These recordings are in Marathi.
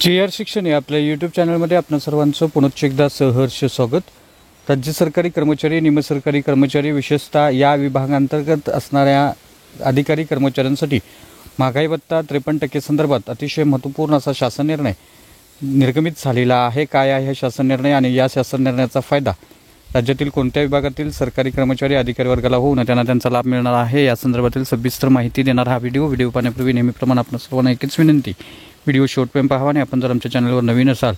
JR शिक्षण या आपल्या यूट्यूब चॅनलमध्ये आपणा सर्वांचं पुनश्च एकदा सहर्ष स्वागत। राज्य सरकारी कर्मचारी, निमसरकारी कर्मचारी, विशेषतः या विभागांतर्गत असणाऱ्या अधिकारी कर्मचाऱ्यांसाठी महागाई भत्ता 53% संदर्भात अतिशय महत्त्वपूर्ण असा शासन निर्णय निर्गमित झालेला आहे। काय आहे हा शासन निर्णय आणि या शासन निर्णयाचा फायदा राज्यातील कोणत्या विभागातील सरकारी कर्मचारी अधिकारी वर्गाला होऊन त्यांना त्यांचा लाभ मिळणार आहे, या संदर्भातील सविस्तर माहिती देणार हा व्हिडिओ पाहण्यापूर्वी नेहमीप्रमाणे आपण सर्वांना एकच विनंती, व्हिडिओ शेवटपर्यंत पाहावा आणि आपण जर आमच्या चॅनलवर नवीन असाल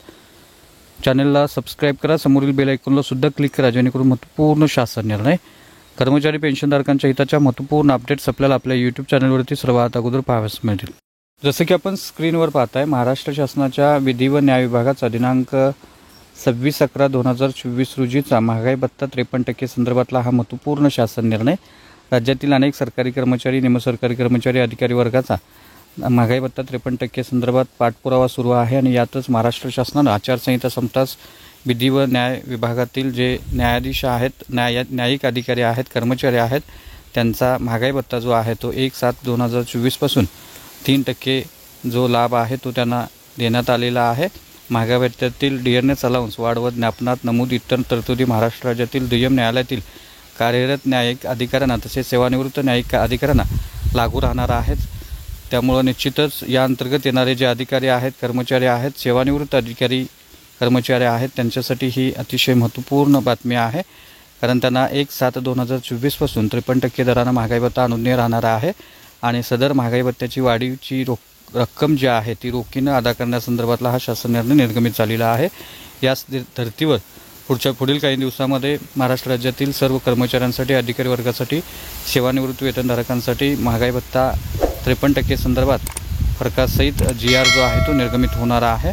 चॅनलला सबस्क्राइब करा, समोरील बेल आयकॉनला सुद्धा क्लिक करा, जेणेकरून महत्त्वपूर्ण शासन निर्णय, कर्मचारी पेन्शनधारकांच्या हिताच्या महत्त्वपूर्ण अपडेट्स आपल्याला आपल्या यूट्यूब चॅनलवरती सर्वात अगोदर पाहावयास मिळतील। जसं की आपण स्क्रीनवर पाहताय, महाराष्ट्र शासनाच्या विधी व न्याय विभागाचा दिनांक 26/11/2024 रोजीचा महागाई भत्ता 53% संदर्भातला हा महत्त्वपूर्ण शासन निर्णय राज्यातील अनेक सरकारी कर्मचारी, निमसरकारी कर्मचारी, अधिकारी वर्गाचा महागाई भत्ता 53% संदर्भात पाठपुरावा सुरू आहे आणि यातच महाराष्ट्र शासनाने आचारसंहिता संपताच विधी व न्याय विभागातील जे न्यायाधीश आहेत, न्यायिक अधिकारी आहेत, कर्मचारी आहेत, त्यांचा महागाई भत्ता जो आहे तो 1/7/2024 पासून 3% जो लाभ आहे तो त्यांना देण्यात आलेला आहे। महागाई भत्त्यातील डिअरनेस अलाउन्स वाढ व ज्ञापनात नमूद इतर तरतुदी महाराष्ट्र राज्यातील दुय्यम न्यायालयातील कार्यरत न्यायिक अधिकाऱ्यांना तसेच सेवानिवृत्त न्यायिक अधिकाऱ्यांना लागू राहणार आहेत। त्यामुळे निश्चितच या अंतर्गत येणारे जे अधिकारी आहेत, कर्मचारी आहेत, सेवानिवृत्त अधिकारी कर्मचारी आहेत, त्यांच्यासाठी ही अतिशय महत्त्वपूर्ण बातमी आहे, कारण त्यांना 1/7/2024 पासून 53% दराने महागाई भत्ता अनुज्ञेय राहणार आहे आणि सदर महागाई भत्त्याची वाढीची रक्कम जी आहे ती रोखीने अदा करण्यासंदर्भातला हा शासन निर्णय निर्गमित झालेला आहे। याच धर्तीवर पुढील काही दिवसामध्ये महाराष्ट्र राज्यातील सर्व कर्मचाऱ्यांसाठी, अधिकारी वर्गासाठी, सेवानिवृत्त वेतनधारकांसाठी महागाई भत्ता 53% संदर्भात फरकासहित GR जो आहे तो निर्गमित होणार आहे।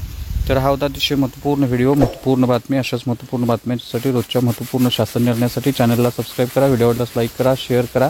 तर हा होता अतिशय महत्त्वपूर्ण व्हिडिओ, महत्त्वपूर्ण बातमी। अशाच महत्त्वपूर्ण बातम्यांसाठी रोजच्या महत्त्वपूर्ण शासन निर्णयासाठी चॅनलला सबस्क्राइब करा, व्हिडिओला लाईक करा, शेअर करा।